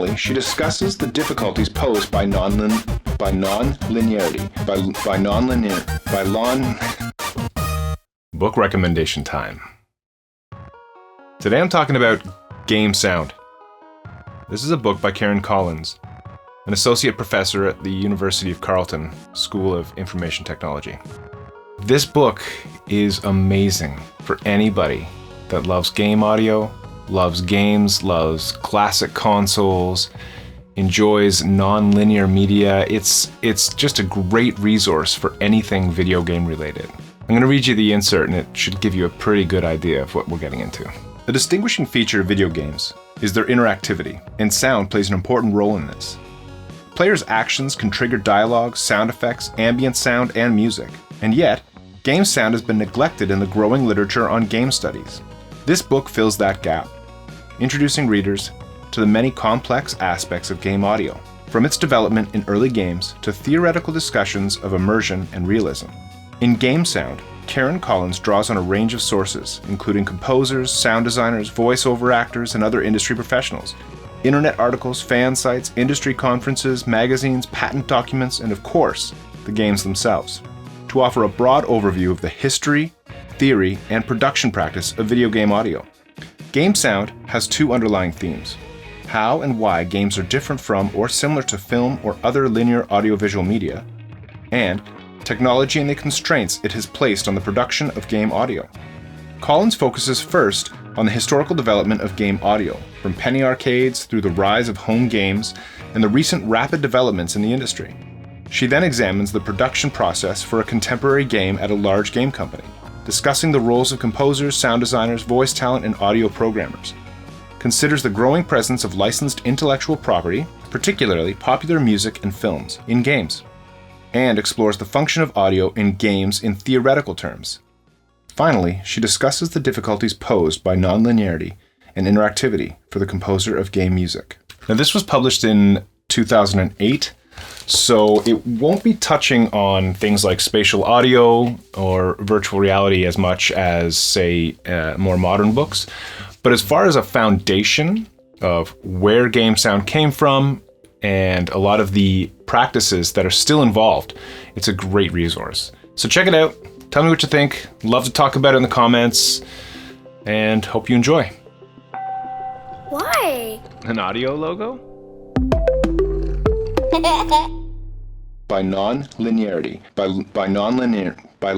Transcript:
Finally, she discusses the difficulties posed by Book recommendation time. Today I'm talking about game sound. This is a book by Karen Collins, an associate professor at the University of Carleton School of Information Technology. This book is amazing for anybody that loves game audio, loves games, loves classic consoles, enjoys non-linear media. It's just a great resource for anything video game related. I'm going to read you the insert and it should give you a pretty good idea of what we're getting into. The distinguishing feature of video games is their interactivity, and sound plays an important role in this. Players' actions can trigger dialogue, sound effects, ambient sound, and music, and yet, game sound has been neglected in the growing literature on game studies. This book fills that gap, introducing readers to the many complex aspects of game audio, from its development in early games to theoretical discussions of immersion and realism. In Game Sound, Karen Collins draws on a range of sources, including composers, sound designers, voiceover actors, and other industry professionals, internet articles, fan sites, industry conferences, magazines, patent documents, and of course, the games themselves, to offer a broad overview of the history, theory, and production practice of video game audio. Game Sound has two underlying themes: how and why games are different from or similar to film or other linear audiovisual media, and technology and the constraints it has placed on the production of game audio. Collins focuses first on the historical development of game audio, from penny arcades through the rise of home games and the recent rapid developments in the industry. She then examines the production process for a contemporary game at a large game company, discussing the roles of composers, sound designers, voice talent, and audio programmers. Considers the growing presence of licensed intellectual property, particularly popular music and films, in games, and explores the function of audio in games in theoretical terms. Finally, she discusses the difficulties posed by nonlinearity and interactivity for the composer of game music. Now, this was published in 2008, so it won't be touching on things like spatial audio or virtual reality as much as, say, more modern books. But as far as a foundation of where game sound came from and a lot of the practices that are still involved, it's a great resource. So check it out. Tell me what you think. Love to talk about it in the comments, and hope you enjoy. Why? An audio logo? By non-linearity. By non-linear. By